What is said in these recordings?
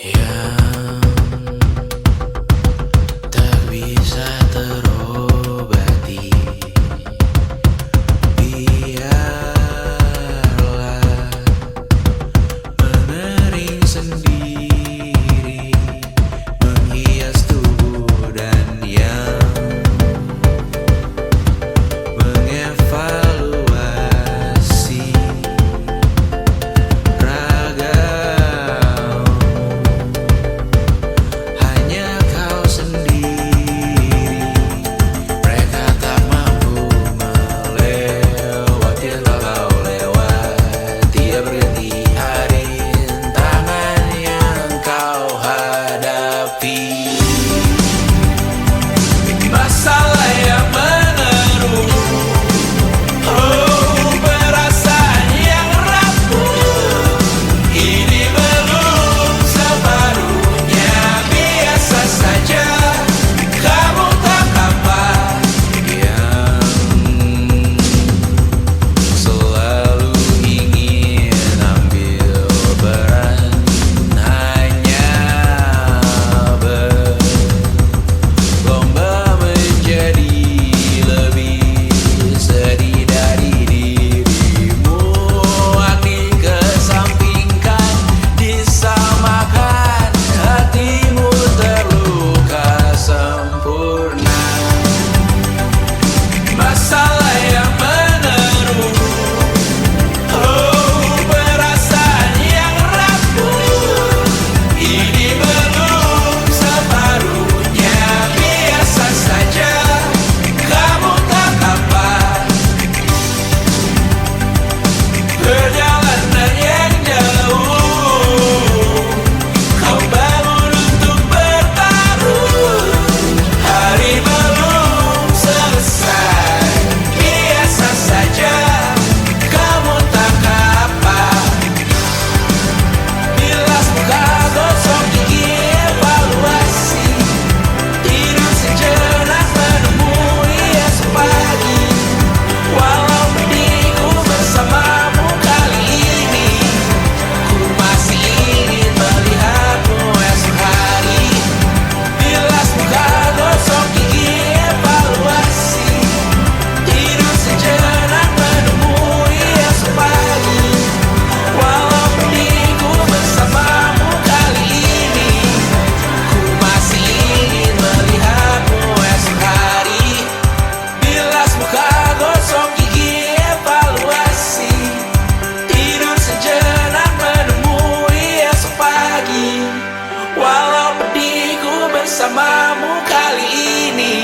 yang tak bisa terobati. Biarlah mengering sendiri, menghias tubuh dan yang mengevaluasi ragamu. Hanya kau sendiri, mereka tak mampu melewati yang kau lewati. Berganti hari, tangan yang kau hadapi. Masalah yang menerung, oh perasaan yang rapuh. Ini belum separuhnya, biasa saja. Kamu tak apa yang selalu ingin ambil peran, hanya berlomba menjadi lebih sedih dari dirimu. Dikesampingkan, disamakan, hatimu terluka sempurna. Masalah yang menerung, oh perasaan yang rapuh. Ini belum separuhnya, biasa saja. Kamu tak apa. Perjalanan yang jauh, kau bangun untuk bertaruh. Hari belum selesai, biasa saja. Kamu tak apa. Bilas muka, gosok gigi, evaluasi. Tidur sejenak, menemui esok pagi. Walau pedihku bersamamu kali ini, ku masih ingin melihatmu esok hari. Bilas muka, gosok gigi, evaluasi. Tidur sejenak, menemui esok pagi. Walau pedihku bersamamu kali ini, ku masih ingin melihatmu esok hari. Bilas muka, gosok gigi, evaluasi. Tidur sejenak, menemui esok pagi. Walau pedihku bersamamu kali ini,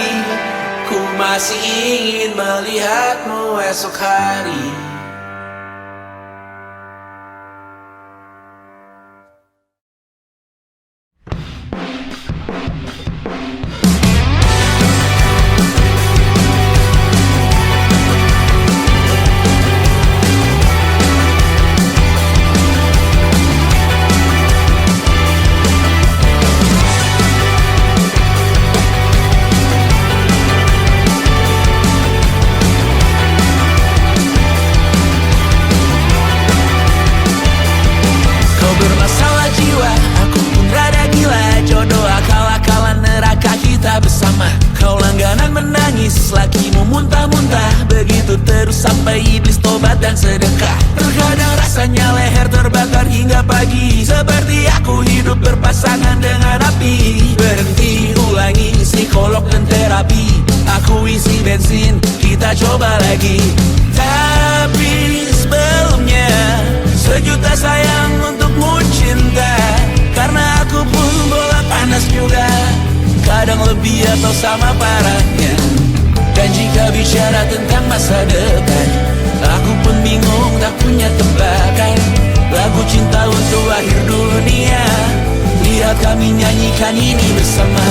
ku masih ingin melihatmu esok hari. Kau bermasalah jiwa, aku pun rada gila. Jodoh akal-akalan, neraka kita bersama. Kau langganan menangis, lakimu muntah-muntah. Begitu terus sampai iblis tobat dan sedekah. Terkadang rasanya leher terbakar hingga pagi, seperti aku hidup berpasangan dengan api. Berhenti, ulangi psikolog dan terapi. Aku isi bensin, kita coba lagi. Tapi sebelumnya, sejuta sayang untukmu cinta. Karena aku pun bola panas juga, kadang lebih atau sama parahnya. Dan jika bicara tentang masa depan, aku pun bingung, tak punya tebakan. Lagu cinta untuk akhir dunia, lihat kami nyanyikan ini bersama.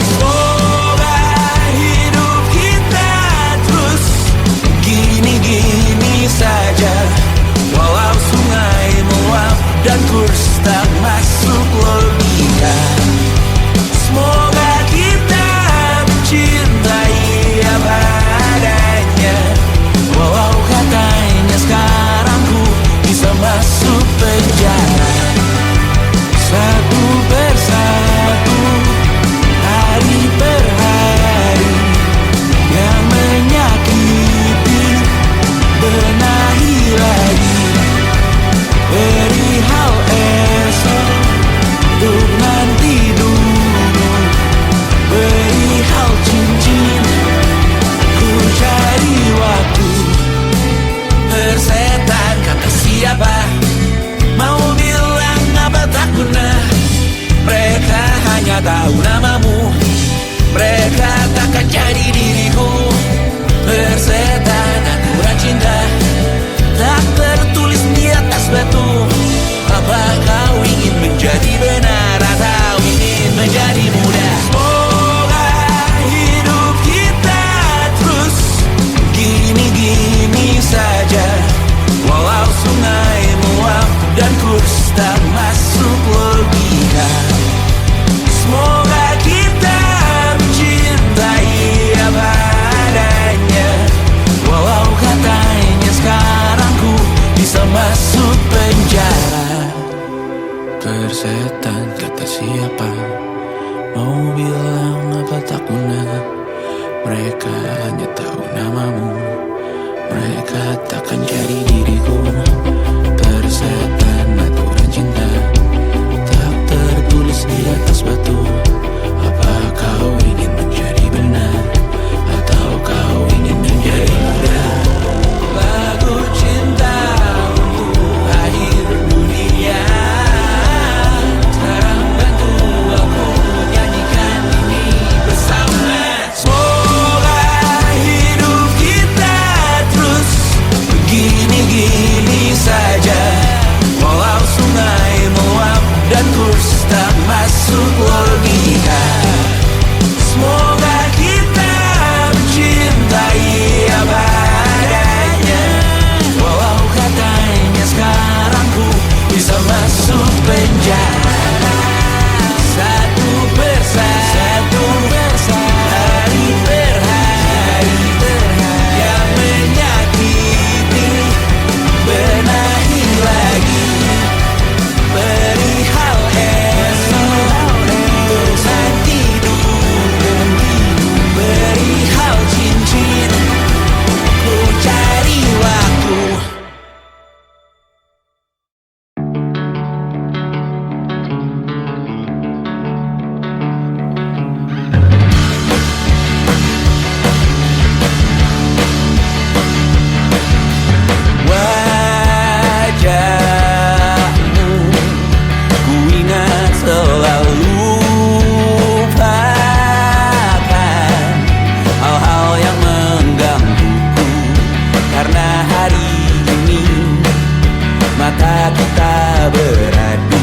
Semoga hidup kita terus gini-gini saja. Walau sungai meluap dan kurs tak masuk logika. Semoga kita mencintai apa adanya. Walau katanya sekarang ku bisa masuk penjara. Satu nggak tahu namamu. Mereka takkan jadi diriku. Persetan aturan cinta tak tertulis di atas batu. Apa kau ingin menjadi benar atau ingin menjadi muda? Semoga hidup kita terus gini-gini saja, walau sungai meluap dan kurs tak masuk logika. Semoga kita mencintai apa adanya, walau katanya sekarang ku bisa masuk penjara. Persetan kata siapa, mau bilang apa tak guna. Mereka hanya tahu namamu. Mereka takkan jadi diriku. Persetan aturan cinta tak tertulis di atas batu. Apa kau ingin menjadi benar atau kau ingin menjadi muda? Lagu cinta untuk akhir dunia, sekarang bantu aku nyanyikan ini bersama. Semoga hidup kita terus begini-gini saja, walau sungai meluap dan kurs tak masuk logika. Semoga kita mencintai apa adanya, walau katanya sekarang ku bisa masuk penjara. Satu persatu, hari per hari, yang menyakiti benahi lagi. Perihal esok, urusan tidur, perihal cincin, ku cari waktu. Wajahmu ku ingat selalu, lupakan hal-hal yang menggangguku. Karena hari ini mata kita beradu,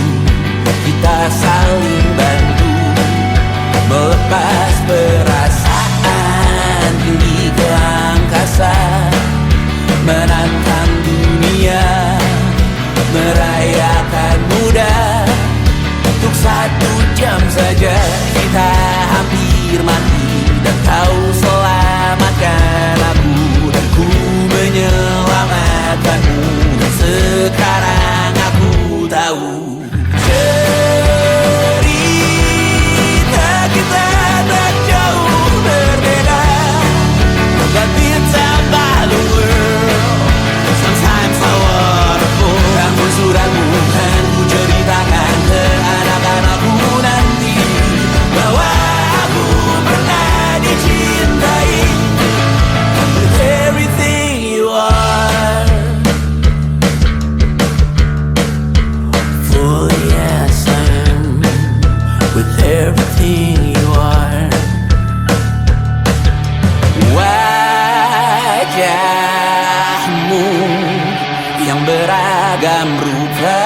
kita saling bantu melepas perasaan tinggi ke angkasa, menantang dunia, merayakan muda. Untuk 1 jam saja kita hampir mati, dan kau selamatkan aku, dan ku menyelamatkanmu. Dan sekarang aku tahu cerita kita tak jauh berbeda. But it's about the world. Sometimes I waterfall. Namun suratmu kan ku ceritakan ke anak-anakku nanti, bahwa aku pernah dicintai with everything you are. For yes I am, with everything you are. Wajahmu yang beragam rupa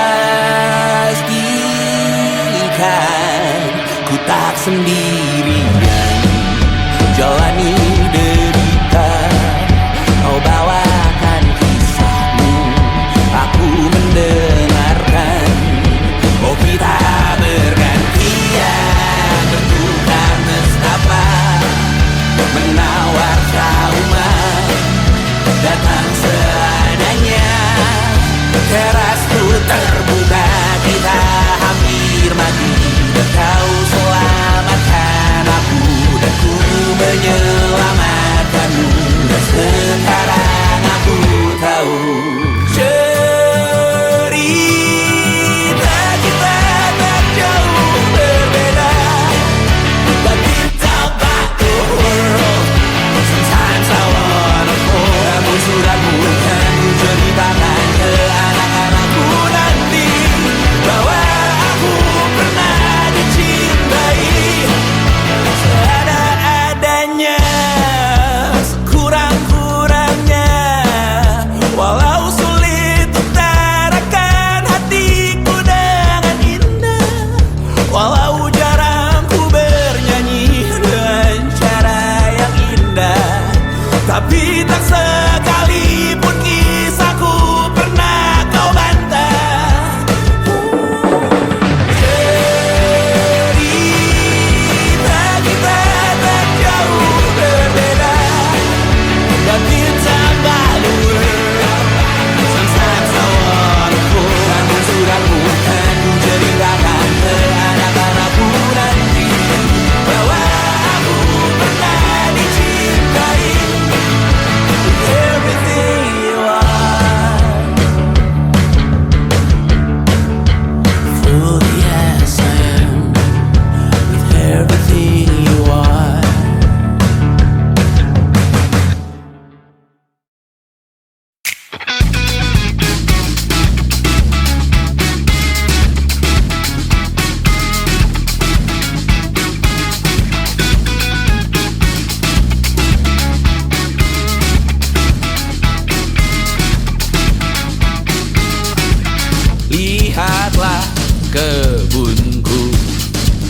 pastikan ku tak sendirian jalani derita. Kau bawakan kisahmu, aku mendengarkan. Oh kita bergantian bertukar nestapa, menawar trauma datang seadanya. Terasku terbuka, kita hampir mati, dan kau selamatkan aku.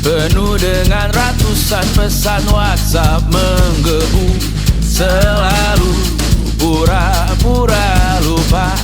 penuh dengan ratusan pesan WhatsApp menggebu. Selalu pura-pura lupa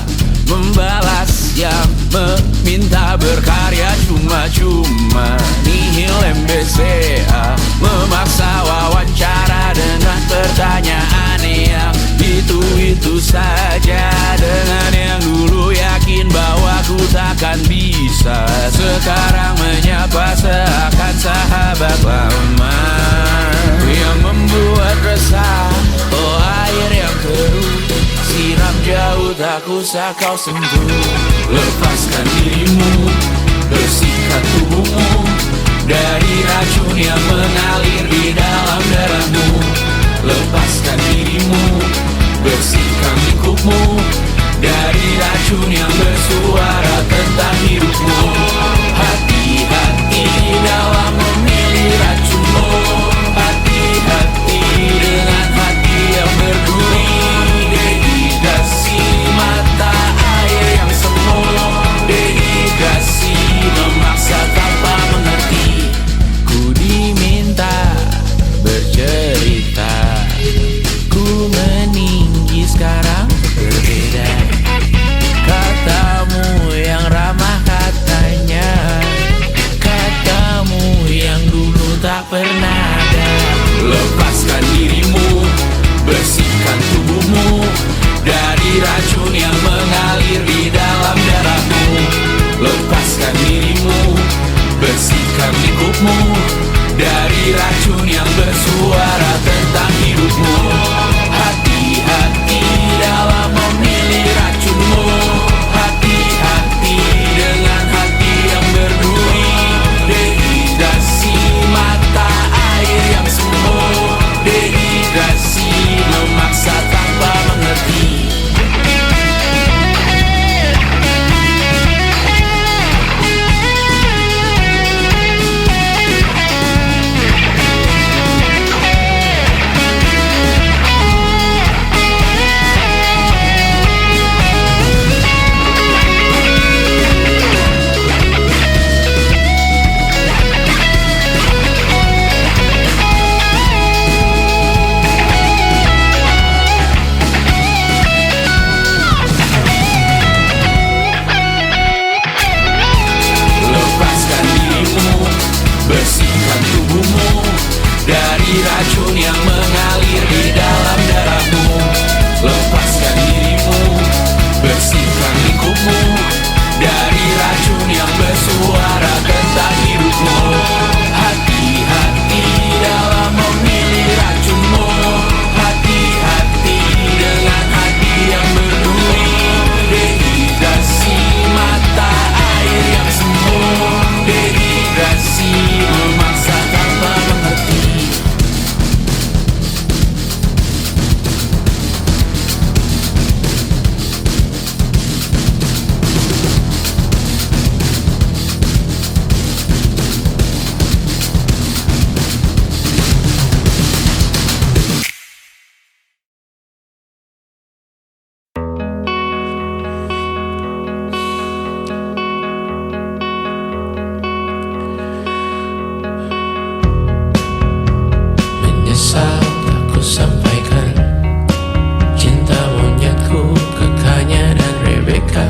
membalas yang meminta berkarya cuma-cuma. Nihil MBCA memaksa wawancara dengan pertanyaan yang itu-itu saja. Dengan yang dulu yakin bahwa ku takkan bisa, sekarang menyapa seakan sahabat lama. Yang membuat resah, oh air yang keruh, siram jauh tak usah kau sentuh. Lepaskan dirimu, bersihkan tubuhmu dari racun yang mengalir di dalam darahmu. Lepaskan dirimu, bersihkan lingkupmu dari racun yang bersuara tentang hidupmu. Hati-hati dalam memilih racunmu. Hati-hati dengan hati yang berduri. Dehidrasi mata air yang semu. Dehidrasi memaksa tanpa mengerti. Ku diminta bercerita, ku meninggi sekarang berbeda. Katamu yang ramah katanya, katamu yang dulu tak pernah ada. Lepaskan dirimu, bersihkan tubuhmu dari racun yang mengalir di dalam darahmu. Lepaskan dirimu, bersihkan lingkupmu dari racun yang bersuara tentang hidupmu. Hati-hati dalam memilih racunmu. Hati-hati dengan hati yang berduri. Dehidrasi mata air yang semu. Dehidrasi memaksa tanpa mengerti. Bersihkan tubuhmu dari racun yang mengalir di dalam darahmu. Lepaskan dirimu, bersihkan lingkupmu dari racun yang bersuara tentang hidupmu. Hati-hati dalam memilih racunmu. Hati-hati dengan hati yang berduri. Dehidrasi mata air yang semu. Dehidrasi memaksa tanpa mengerti. Menyesal tak ku sampaikan cinta monyetku ke Kanya dan Rebecca.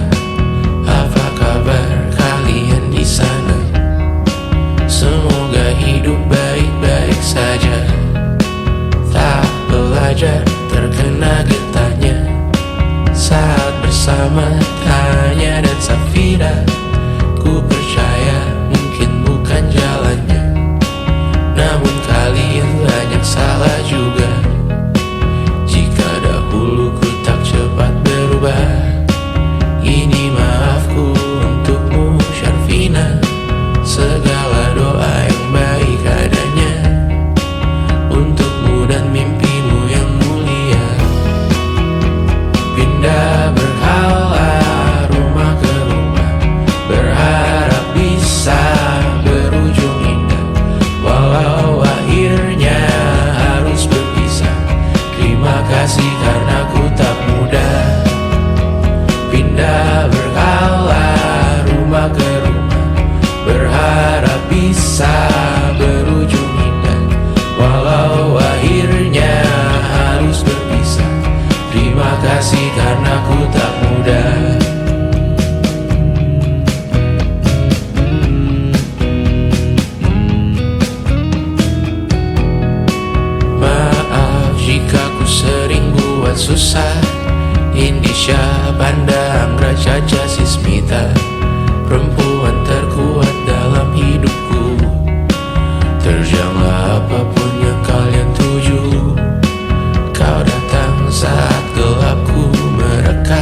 Apa kabar kalian di sana? Semoga hidup baik-baik saja. Tak belajar terkena getahnya saat bersama Tanya dan Safira. Ku percaya mungkin bukan jalannya, namun kalian banyak salah juga. Jika dahulu ku tak cepat berubah, ini maafku untukmu Syarfina. Segala doa yang baik adanya untukmu dan mimpimu yang mulia. Pindah berhala rumah ke rumah, berharap bisa berujung indah. Walau akhirnya harus berpisah, terima kasih karena ku tak mudah. Pindah berhala rumah ke rumah, berharap bisa kasih karena ku tak mudah. Maaf jika ku sering buat susah. Indonesia pandang Raja Jasismita, perempuan terkuat dalam hidupku. Terjanglah apapun yang kalian tuju. Kau datang saat gelapku mereka.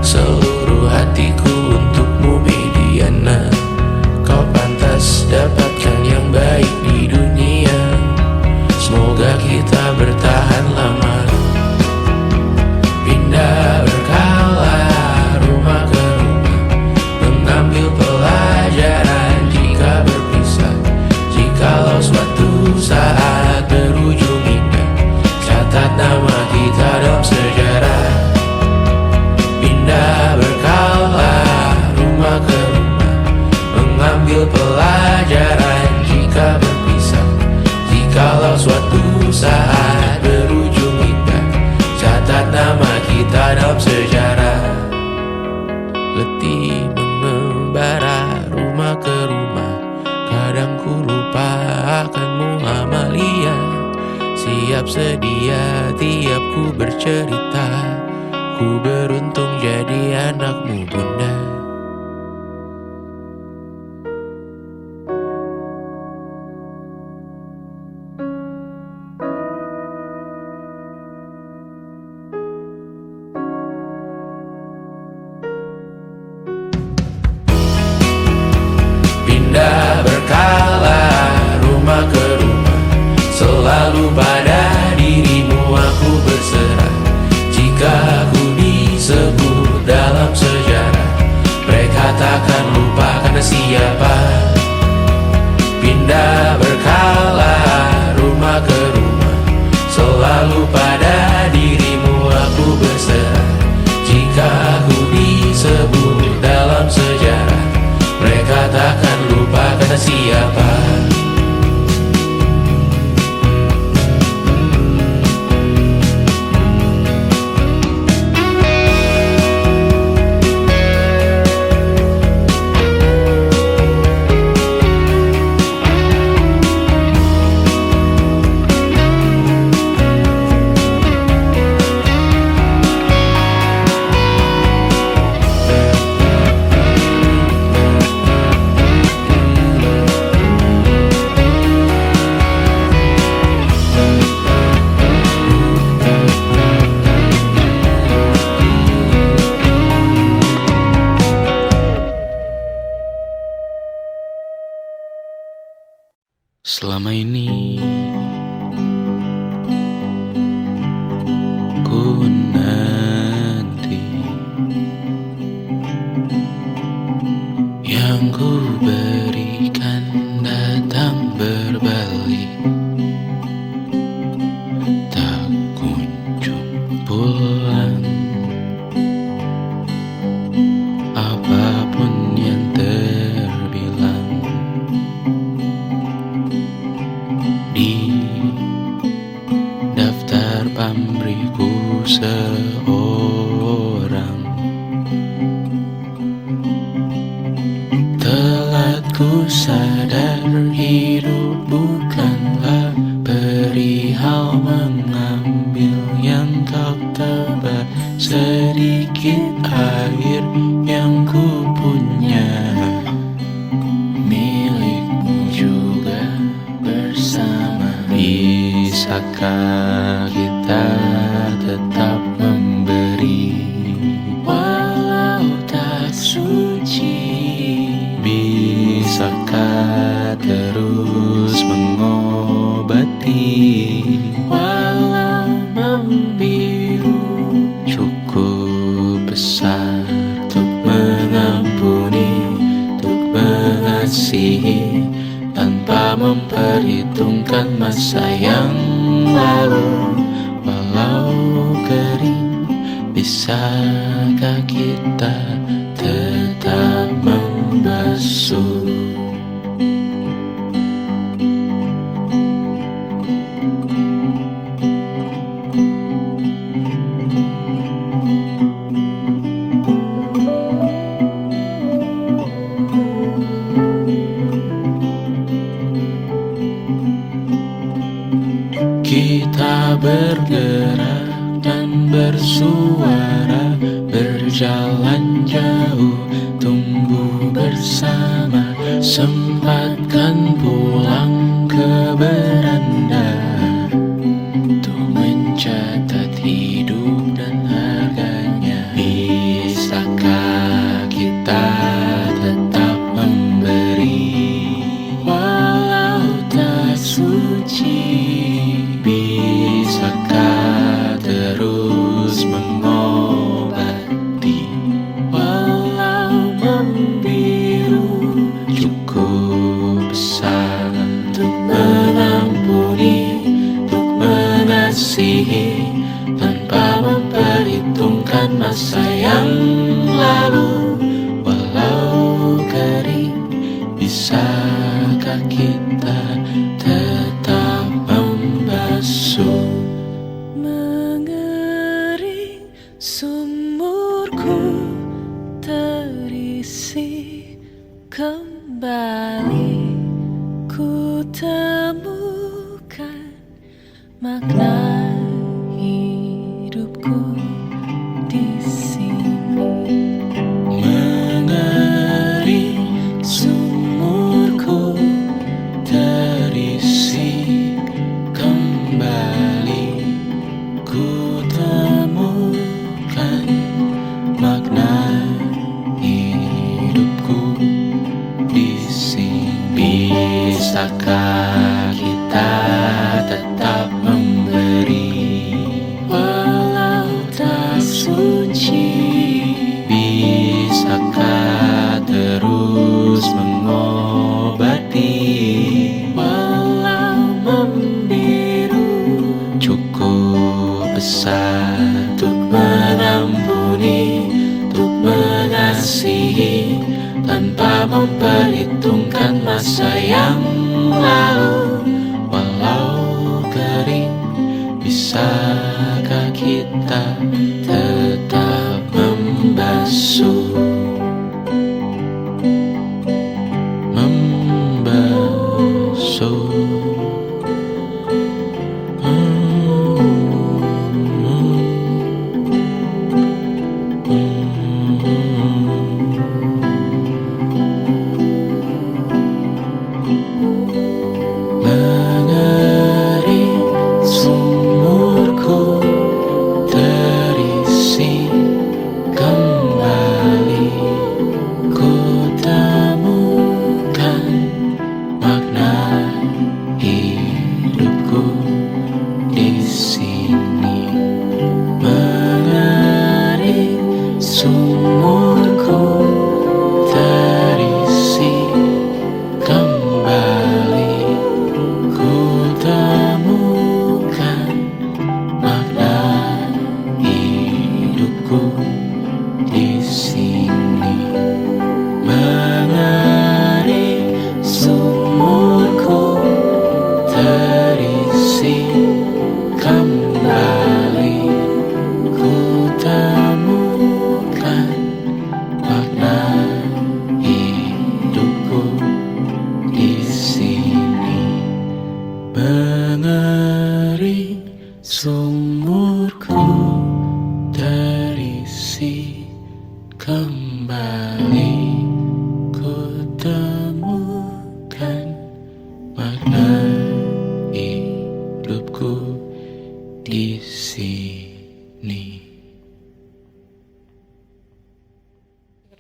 Seluruh hatiku untukmu Mediana. Kau pantas dapatkan yang baik di dunia. Semoga kita bertahan lama. Pindah berkala rumah ke rumah, mengambil pelajaran jika berpisah. Jikalau suatu saat berujung indah, catat nama kita dalam sejarah. Pindah berkala rumah ke rumah, mengambil pelajaran jika berpisah. Jikalau suatu saat berujung indah, catat nama kita dalam sejarah. Letih mengembara rumah ke rumah, kadang ku lupa akanmu Amalia. Siap sedia tiap ku bercerita, ku beruntung jadi anakmu bunda. Pindah berkala rumah ke rumah, selalu pada dirimu aku berserah. Jika aku disebut dalam sejarah, mereka takkan lupa karena siapa. Pindah berkala rumah ke rumah, selalu pada dirimu aku berserah. Jika aku disebut dalam sejarah, mereka takkan lupa kata siapa. Selama ini ku nanti yang ku berikan datang berbalik, tak kunjung pulang. Apapun yang terbilang di daftar pamrihku seorang, telat ku sadar hidup bukanlah perihal mengambil yang kau tebak. Sedikit air yang ku punya milikmu juga bersama. Bisakah kita tetap memberi walau tak suci? Bisakah terus mengobati walau membiru? Cukup besar untuk mengampuni, untuk mengasihi, tanpa memperhitungkan masa yang lalu. Walau kering, bisakah kita tetap membasuh? bergerak dan bersuara, berjalan jauh, tumbuh bersama. Sempatkan pulang ke beranda untuk mencatat hidup dan harganya. Bisakah kita tetap memberi walau tak suci? Bisakah terus mengobati walau membiru? Cukup besar untuk mengampuni, untuk mengasihi, tanpa memperhitungkan masa yang lalu. Walau kering, bisakah kita tetap membasuh? Mengering sumurku terisi kembali, ku temukan makna hidupku di sini. Mengering sumurku terisi kembali, ku temukan makna hidupku di sini. Bisakah kita tetap memberi walau tak suci? Bisakah terus mengobati walau membiru? Cukup besar untuk mengampuni, untuk mengasihi, tanpa memperhitungkan masa yang lalu. Walau kering, bisakah kita tetap membasuh? Membasuh. Mengering sumurku terisi kembali, ku temukan makna hidupku di sini. Mengering sumurku terisi kembali, ku temukan makna hidupku di sini. Mengering sumurku terisi kembali, ku temukan makna hidupku di sini. Mengering sumurku terisi kembali, ku temukan makna hidupku di sini.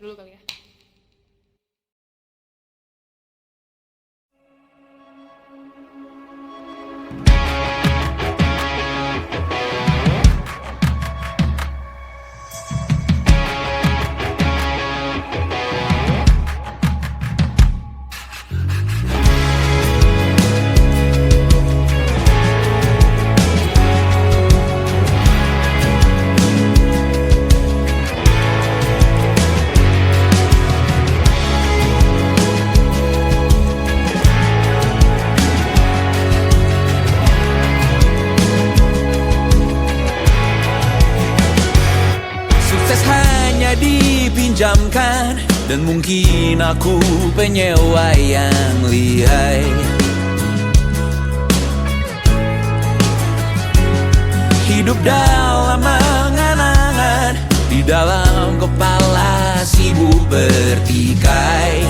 Dulu kali ya. dipinjamkan, dan mungkin aku penyewa yang lihai. hidup dalam angan-angan, di dalam kepala sibuk bertikai.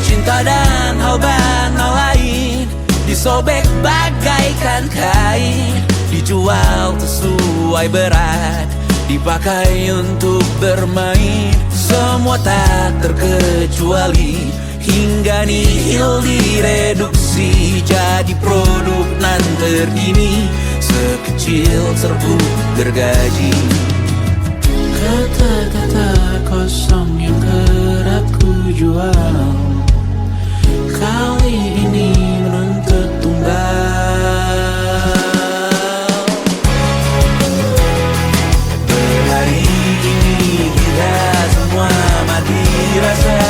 Cinta dan hal banal lain disobek bagaikan kain, dijual sesuai berat, dipakai untuk bermain. Semua tak terkecuali, hingga nihil direduksi jadi produk nan terkini, sekecil serbuk gergaji. Kata-kata kosong yang kerap ku jual kali ini menuntut tumbal. Hari ini kita semua mati rasa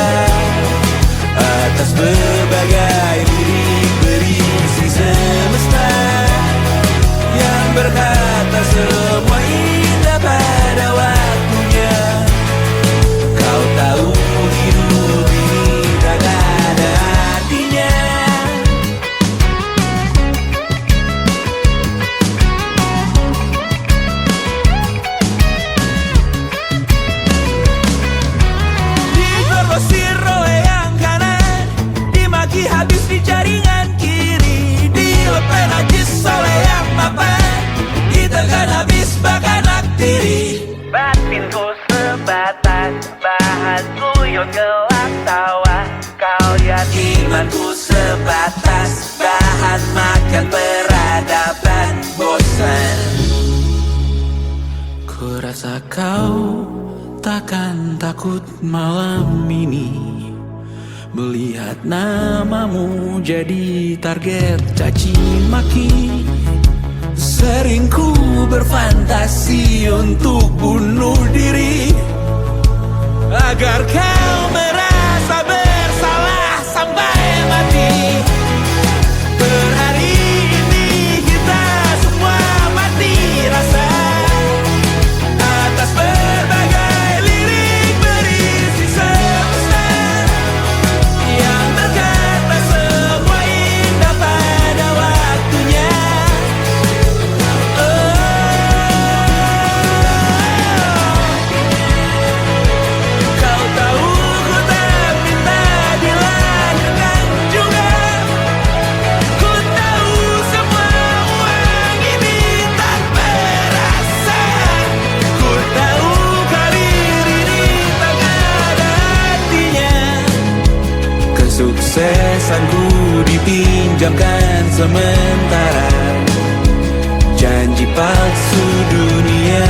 atas berbagai lirik berisi semesta yang berkata semua indah pada waktunya. Kau tahu hidup ini tak ada artinya. Dikorosir oleh yang kanan, dimaki habis di jaringan kiri, dilepeh najis oleh yang mapan, ditekan habis bahkan aktiri. Batinku sebatas bahan guyon gelak tawa, kau lihat imanku sebatas bahan makan peradaban bosan. Ku rasa kau takkan takut malam ini melihat namamu jadi target caci maki. Sering ku berfantasi untuk bunuh diri agar kau merasa bersalah sampai mati. Per hari ini kita semua mati rasa atas berbagai lirik berisi semesta yang berkata semua indah pada waktunya. Kau tahu ku tak minta dilahirkan juga. Ku tahu semua uang ini tak berasa. Ku tahu karir ini tak ada artinya. Kesuksesanku dipinjamkan sementara, janji palsu dunia.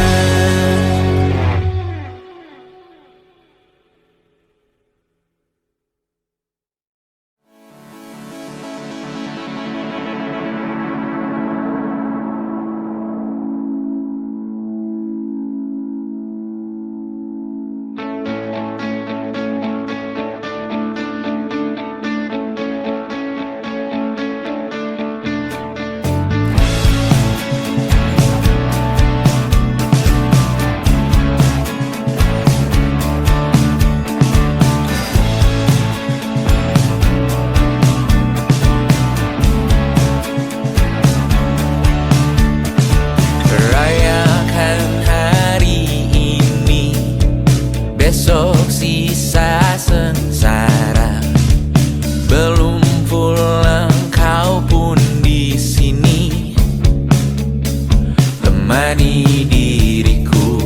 Rayakan hari ini, besok sisa sengsara. Belum pulang kau pun di sini, temani diriku.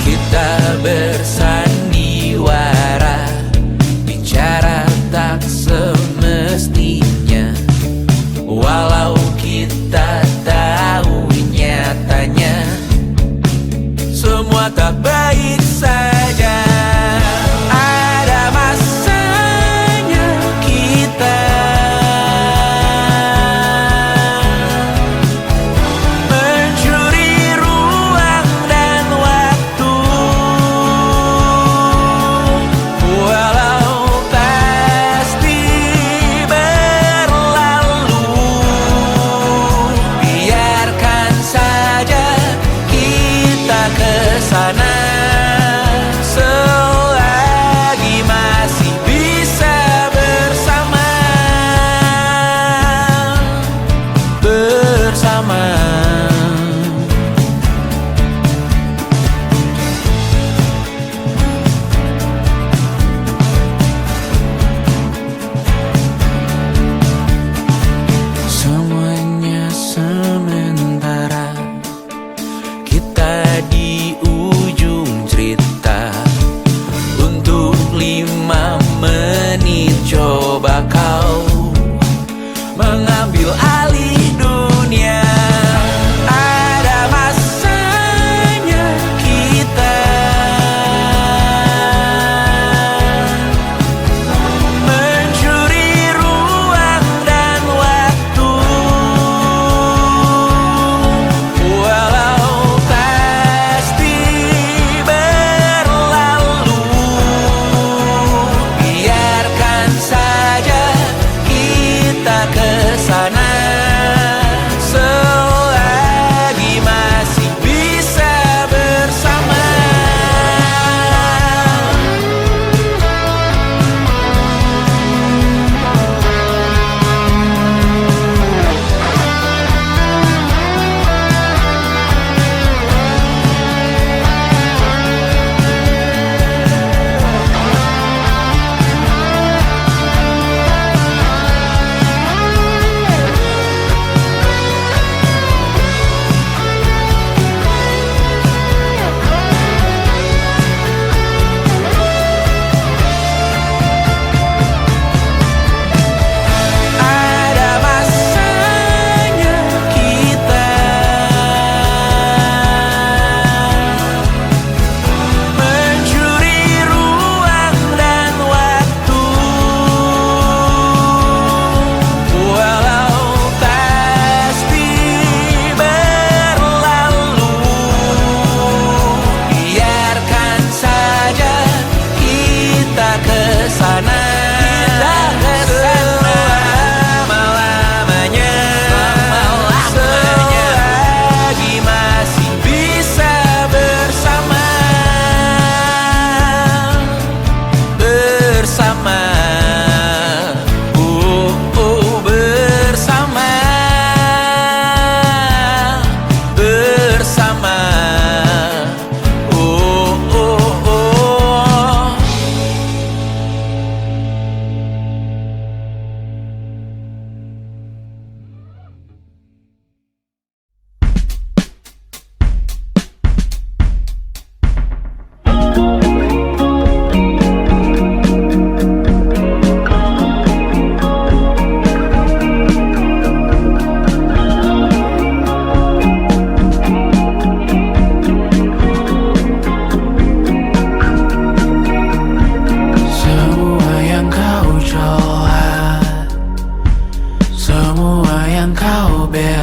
Kita bersandiwara, bicara tak semestinya, walau kita tahu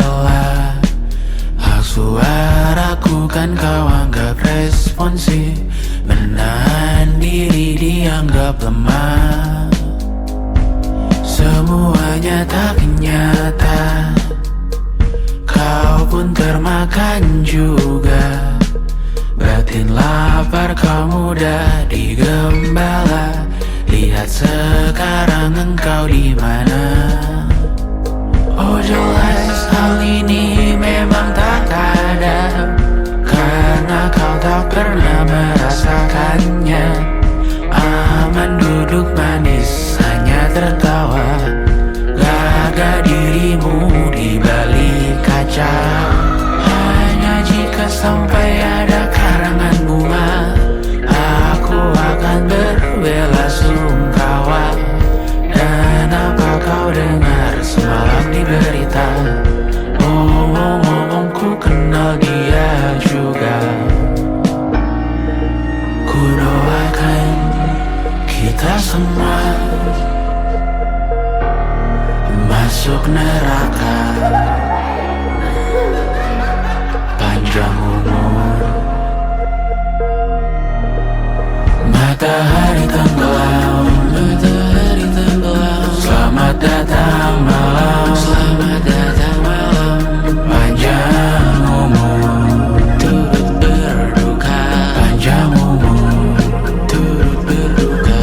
rela. Hak suaraku kan kau anggap responsif, menahan diri dianggap lemah. Semuanya tak nyata, kau pun termakan juga. Batin lapar kau mudah digembala. Lihat sekarang engkau di mana. Oh jelas hal ini memang tak ada, karena kau tak pernah merasakannya. Aman duduk manis hanya tertawa, laga dirimu di balik kaca. Hanya jika sampai ada karangan bunga, aku akan berbelasungkawa. Dan apa kau dengar semalam di berita? Omong-omong ku kenal dia juga. Ku doakan kita semua masuk neraka. Panjang umur, matahari tenggelam, matahari tenggelam. Selamat datang malam, selamat datang malam. Panjang umur, turut berduka. Panjang umur, turut berduka.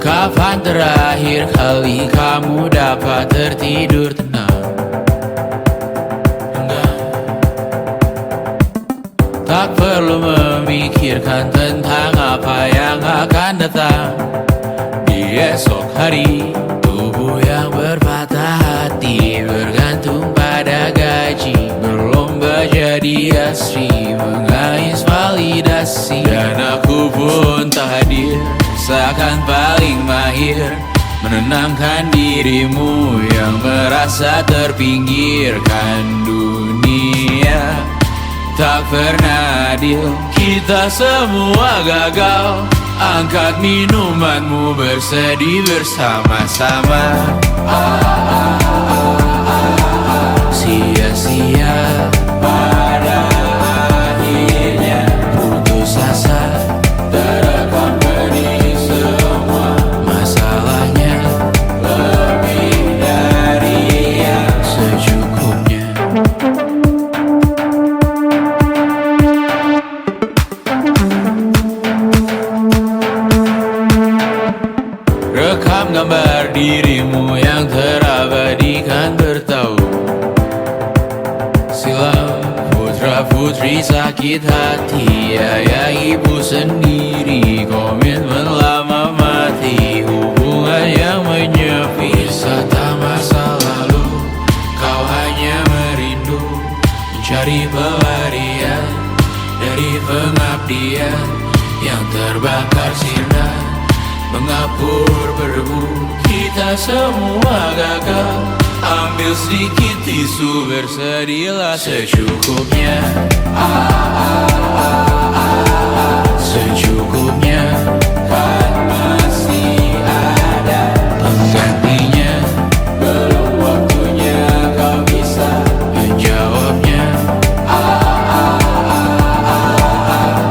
Kapan terakhir kali kamu dapat tertidur tenang? Enggak. Tak perlu memikirkan tentang apa yang akan datang di esok hari. Tubuh yang berpatah hati bergantung pada gaji, berlomba jadi asri, mengais validasi. Dan aku pun tak hadir, seakan paling mahir menenangkan dirimu yang merasa terpinggirkan dunia. Tak pernah adil, kita semua gagal. Angkat minumanmu, bersedih bersama-sama. Sia-sia pada akhirnya putus asa, terekam pedih semua. Masalahnya lebih dari yang secukupnya. Rekam gambar dirimu yang terabadikan bertahun silam. Istri sakit hati, ayah ibu sendiri, komitmen lama mati, hubungan yang menyepi. Wisata masa lalu, kau hanya merindu, mencari pelarian dari pengabdian yang terbakar sinar, mengapur berdebu. Kita semua gagal, ambil sedikit tisu, bersedihlah secukupnya. Secukupnya, kan masih ada penggantinya. Belum waktunya kau bisa menjawabnya.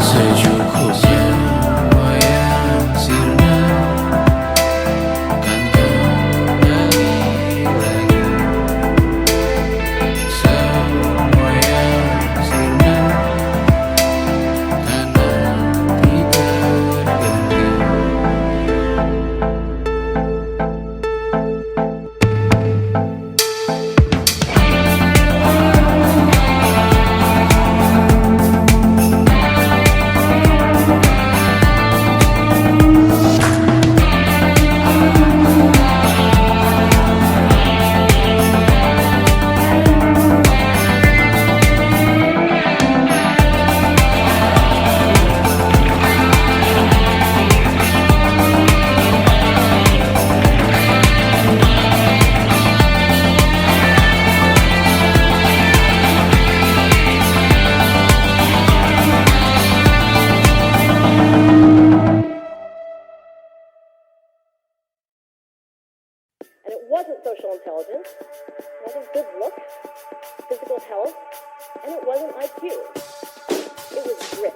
Secukupnya, wayang sirna kan kembali lagi. Semua yang sirna kan nanti terganti. And it wasn't social intelligence, it wasn't good looks, physical health, and it wasn't IQ. It was grit.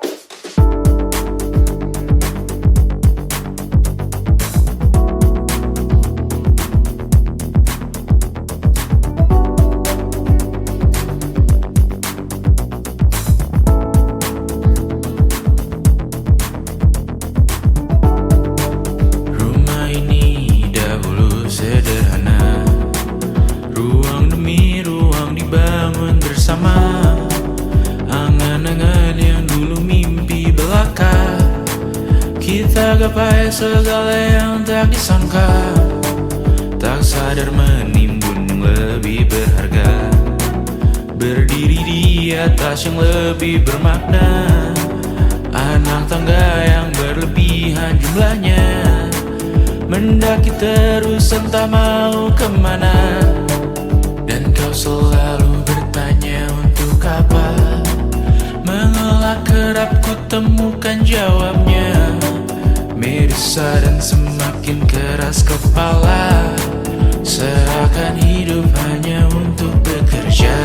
Rumah ini dahulu sederhana, ruang demi ruang dibangun bersama. Angan-angan yang dulu mimpi belaka, kita gapai segala yang tak disangka. Tak sadar menimbun yang lebih berharga, berdiri di atas yang lebih bermakna. Anak tangga yang berlebihan jumlahnya, mendaki terus entah mau kemana. Dan kau selalu bertanya untuk apa, mengelak kerap ku temukan jawabnya. Merisa dan semakin keras kepala, seakan hidup hanya untuk bekerja,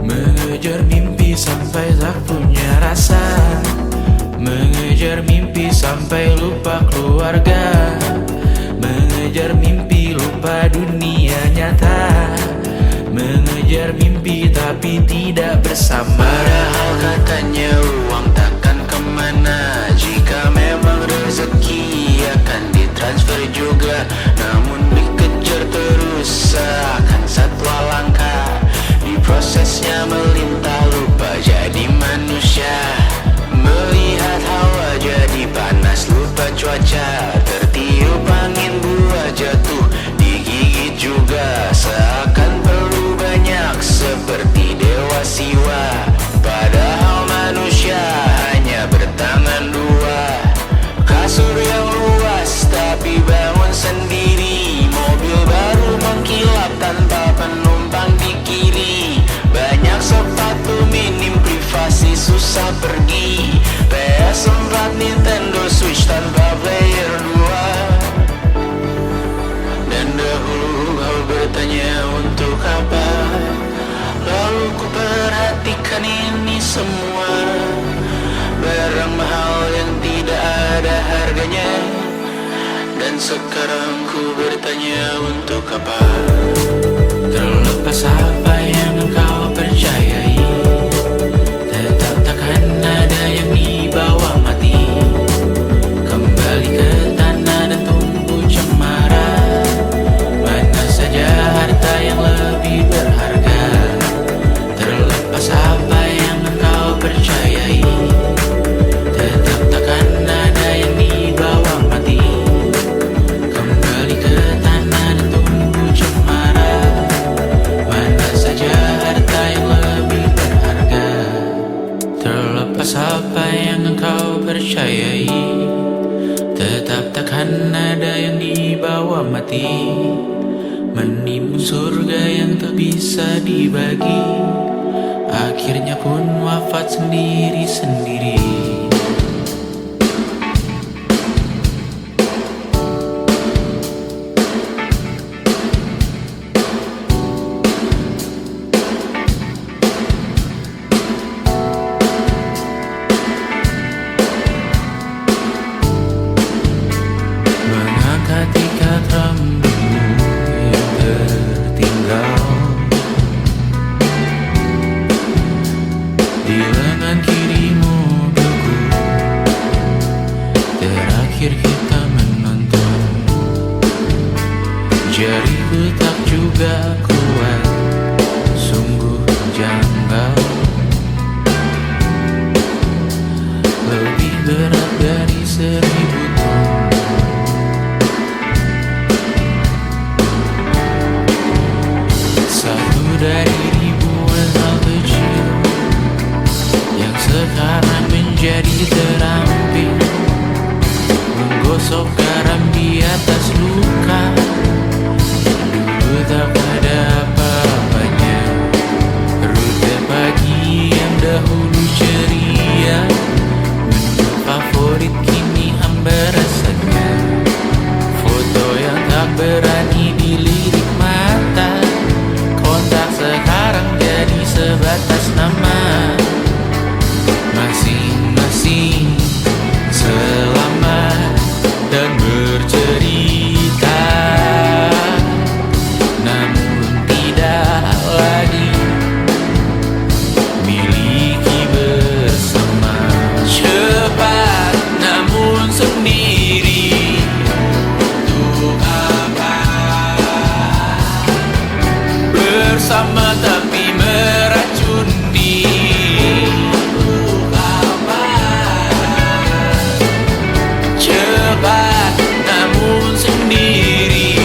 mengejar mimpi sampai tak punya rasa, mengejar mimpi sampai lupa keluarga, mengejar mimpi lupa dunia nyata, mengejar mimpi tapi tidak bersama. Padahal katanya uang takkan kemana, jika memang rezeki akan ditransfer juga. Namun dikejar terus seakan satwa langka, di prosesnya melintah lupa jadi manusia. Melihat hawa jadi panas lupa cuaca, tertiup angin buah jatuh digigit juga. Seakan perlu banyak seperti dewa siwa, padahal manusia hanya bertangan dua. Kasur yang luas tapi bangun sendiri, mobil baru mengkilap tanpa penumpang di kiri. Banyak sepatu minim privasi susah pergi, PS4 Nintendo Switch tanpa player 2. Dan dahulu kau bertanya untuk apa, lalu ku perhatikan ini semua, barang mahal yang tidak ada harganya. Dan sekarang ku bertanya untuk apa, terlepas apa yang engkau percayai, tetap takkan ada yang dibawa mati. Kembali ke tanah dan tumbuh cemara, mana saja harta yang lebih berharga. Terlepas apa yang engkau percayai, tetap takkan ada yang dibawa mati, menimbun surga yang tak bisa dibagi, akhirnya pun wafat sendiri-sendiri. Mengangkat ikat rambutmu yang tertinggal di lengan kirimu beku, terakhir kita menonton. Jariku tak juga kuat, sungguh janggal, lebih berat dari 1000 ton. Satu dari ribuan hal kecil yang sekarang menjadi terampil, menggosok garam di atas luka. Dulu tak ada apa-apanya, rute pagi yang dahulu ceria, menu favorit kini hambar rasanya, foto yang tak berani dilirik mata, kontak sekarang jadi sebatas nama. Masing-masing selamat dan bercerita, namun tidak lagi miliki bersama. Cepat namun sendiri, untuk apa? Bersama tapi meracuni, untuk apa? Cepat namun sendiri,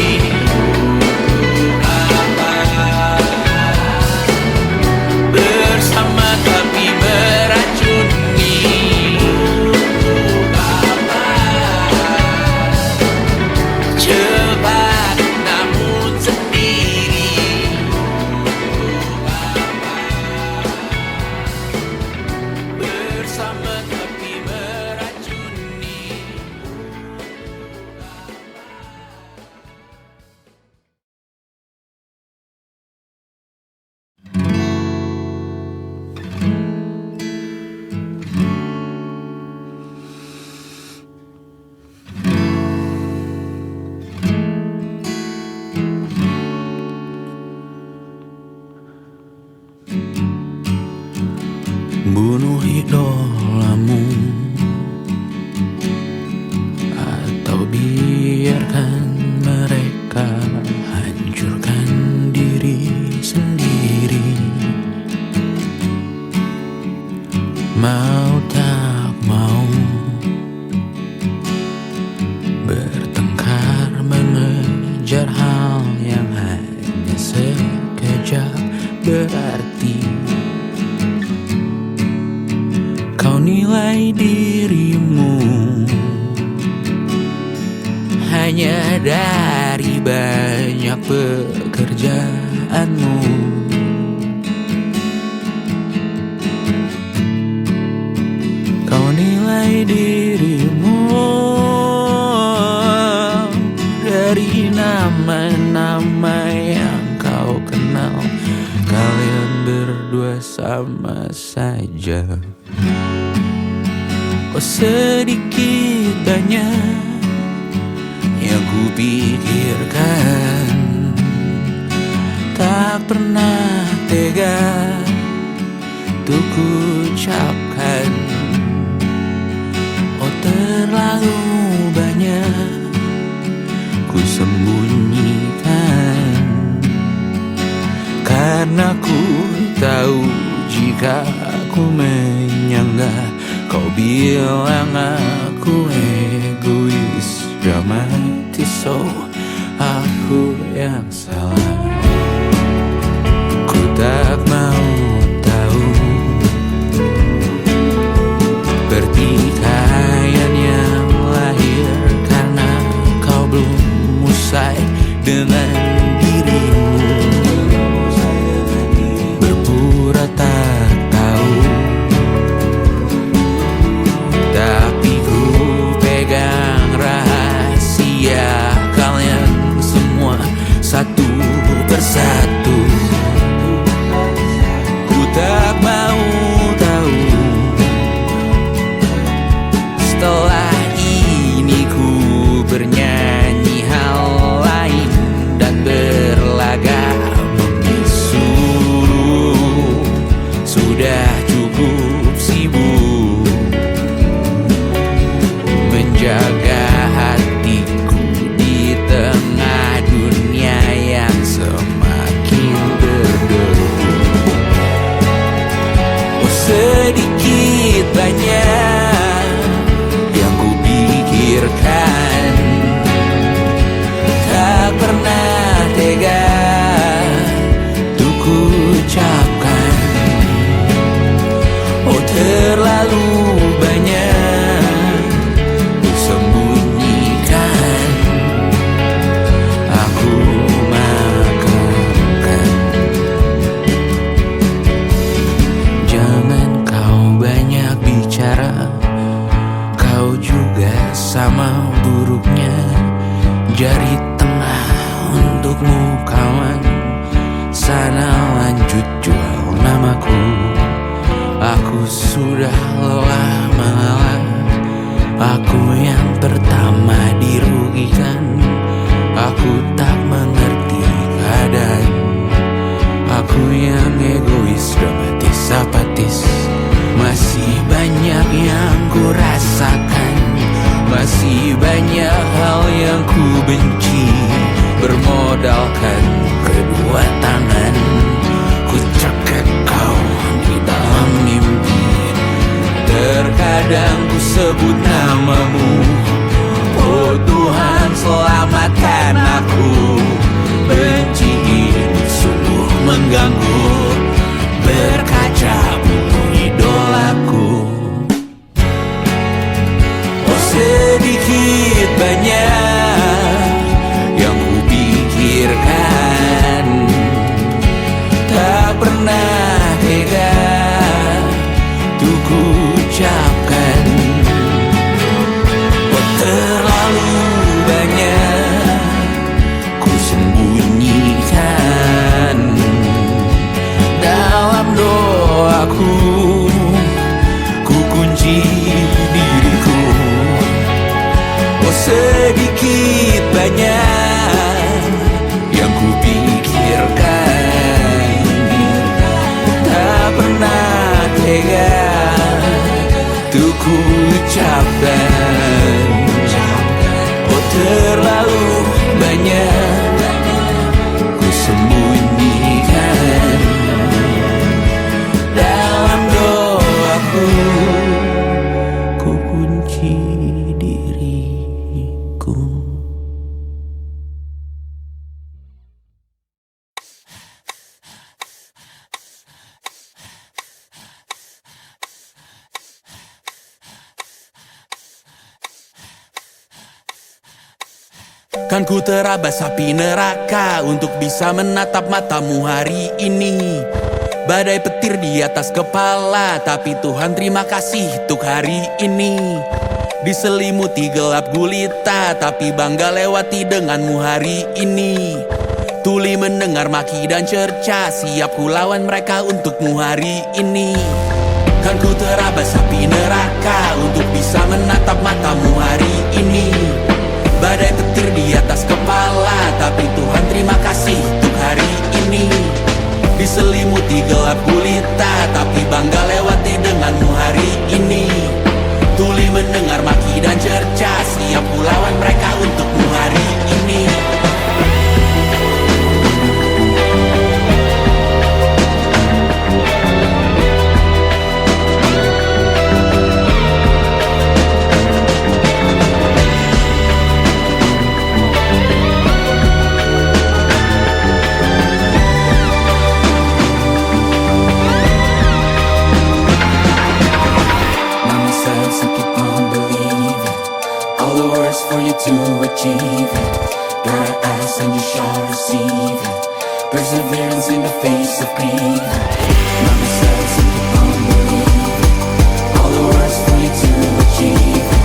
untuk apa? Bersama tapi meracuni, untuk apa? Cepat namun sendiri, bersama tapi meracuni. Bunuh idolamu, atau biarkan mereka hancurkan diri sendiri. Mau tak mau bertengkar, mengejar hal yang hanya sekejap berarti. Kau nilai dirimu hanya dari banyak pekerjaanmu. Kau nilai dirimu dari nama-nama yang kau kenal. Kalian berdua sama saja. Oh, sedikit banyak yang kupikirkan, tak pernah tega untuk kuucapkan. Oh, terlalu banyak ku sembunyikan, karena ku tahu jika aku menyanggah, kau bilang aku egois, dramatis. So aku yang salah. Ku tak mau tahu pertikaian Kau juga sama buruknya, jari tengah untukmu kawan. Sana lanjut jual namaku, aku sudah lelah mengalah. Aku yang pertama dirugikan, aku tak mengerti keadaan. Aku yang egois, dramatis, apatis. Masih banyak yang ku rasakan, masih banyak hal yang ku benci. Bermodalkan kedua tangan, ku cekek kau di dalam mimpi. Terkadang ku sebut namamu, oh Tuhan selamatkan aku. Benci ini sungguh mengganggu, berkaca buku idolaku. Oh sedikit banyak yang ku pikirkan, tak pernah tega tuh ku ucapkan. Oh terlalu banyak ku sembunyikan dalam doaku, ku kunci diriku. Oh sedikit banyak yang ku pikirkan, tak pernah tega tuh ku ucapkan. Oh terlalu banyak ku sembunyikan dalam doaku, ku kunci diriku. Kan ku terabas api neraka untuk bisa menatap matamu hari ini. Badai petir di atas kepala, tapi Tuhan terima kasih untuk hari ini. Diselimuti gelap gulita, tapi bangga lewati denganmu hari ini. Tuli mendengar maki dan cerca, siap ku lawan mereka untukmu hari ini. Kan ku terabas api neraka untuk bisa menatap matamu hari ini. Badai petir di atas kepala, tapi Tuhan terima kasih untuk hari ini. Diselimuti gelap gulita, tapi bangga lewati denganmu hari ini. Tuli mendengar maki dan cerca, siap ku lawan mereka untukmu hari ini. To achieve it, gotta ask and you shall receive it. Perseverance in the face of grief. Not myself and keep on believing. All the words for you to achieve it.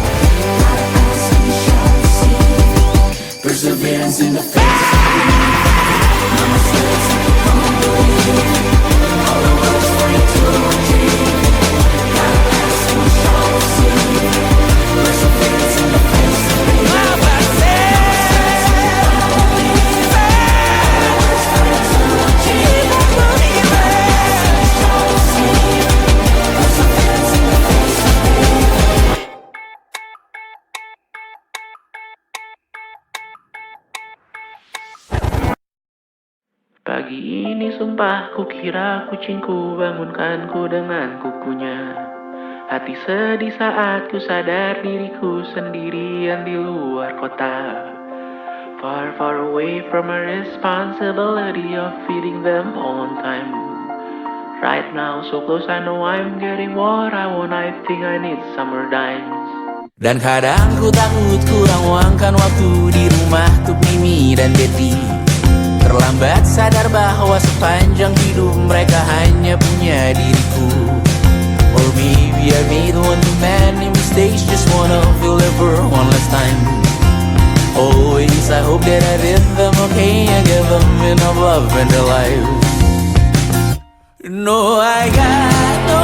Gotta ask and you shall receive it. Perseverance in the face of grief. Not myself and keep on believing. All the words for you to achieve it. Gotta ask and you shall receive it. Perseverance in the face of grief. Pagi ini sumpah ku kira kucingku bangunkanku dengan kukunya. Hati sedih saat ku sadar diriku sendirian di luar kota. Far, far away from a responsibility of feeding them on time. Right now so close, I know I'm getting what I want. I think I need summer dimes. Dan kadang ku takut kurang uangkan waktu di rumah untuk Mimi dan Betty. Terlambat sadar bahwa sepanjang hidup mereka hanya punya diriku. Or maybe I made one too many mistakes, just wanna last time. Always I hope that I did them okay and give them enough love in their lives. No, I got no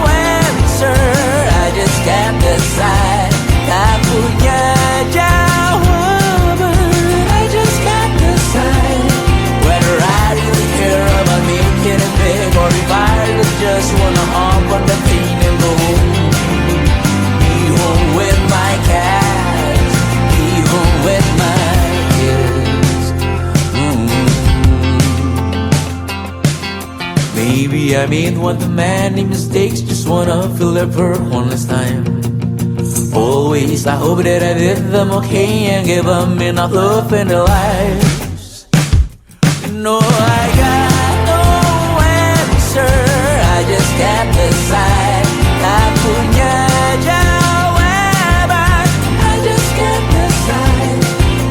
answer, I just can't decide. Tak punya jawaban, I just can't decide whether I really care about making it big, or if I just wanna hop on the plane and go home. Be home with my cats, be home with my kids. Maybe I made one too many mistakes, just wanna feel that bird one last time. Always I hope that I did them okay and give them enough love in their lives. No, I got no answer, I just can't decide. Tak punya jawaban, I just can't decide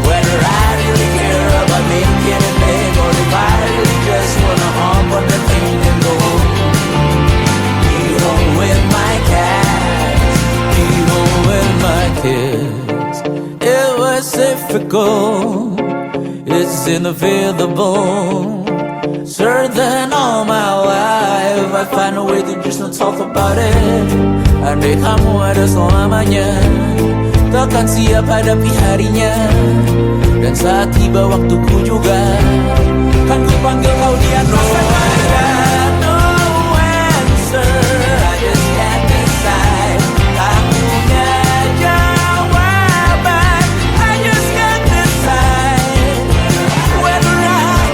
whether I really care about making it big, or if I really just wanna hop on the plane and go home. Be home with my cats, be home with my kids. It was difficult, it's inevitable. Certain all my life I find a way to just not talk about it. Andai kamu ada selamanya, takkan siap hadapi harinya. Dan saat tiba waktuku juga, kan ku panggil kau di atas sana. No answer, I just can't decide. Tak punya jawaban, I just can't decide whether I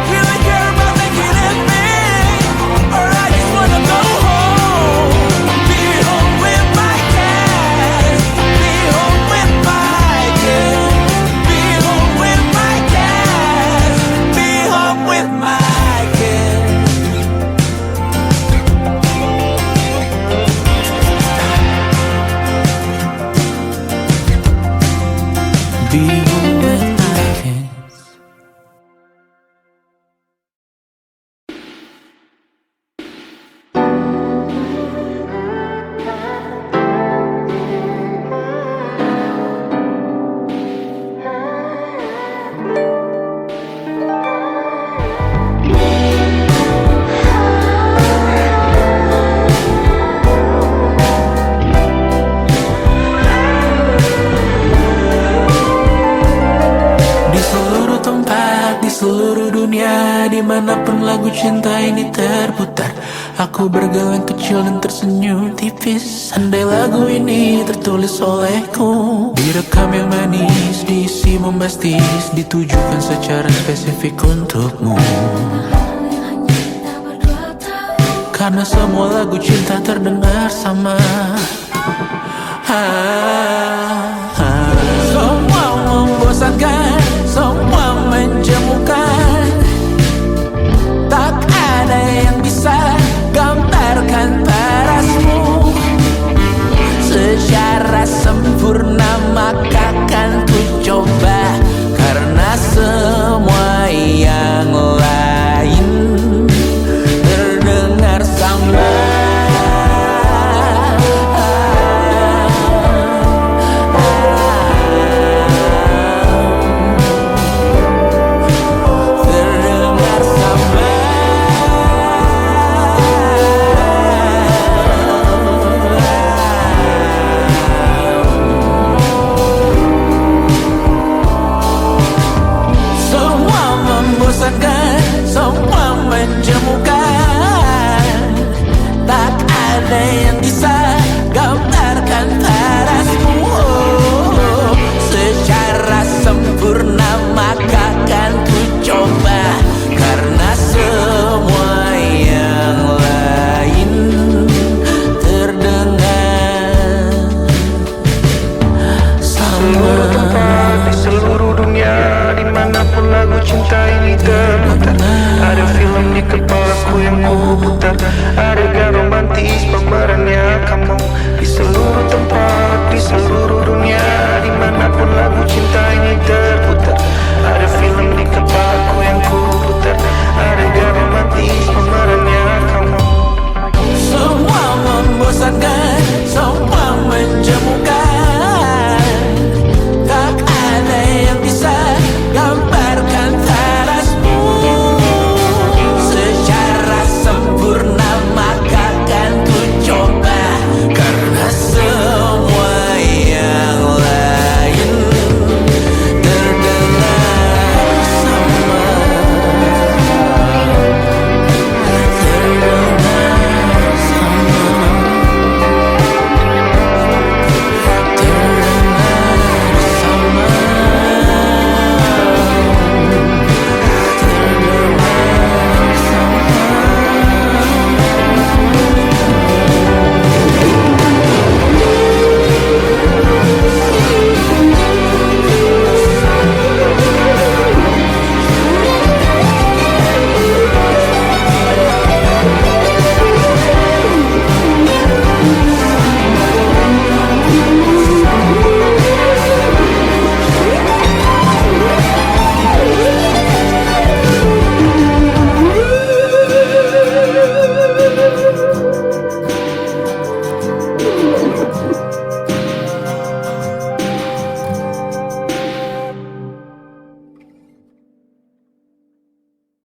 really care about making it big, or I just wanna go home. Be home with my cats, be home with my kids, be home with my cats, be home with my kids. Be home with my kids. Di seluruh tempat, di seluruh dunia, dimanapun lagu cinta ini terputar, aku bergeleng kecil dan tersenyum tipis. Andai lagu ini tertulis olehku, direkam yang manis, diisi bombastis, ditujukan secara spesifik untukmu. Karena semua lagu cinta terdengar sama. Semua membosankan, semua menjemukan. Tak ada yang bisa gambarkan parasmu secara sempurna, maka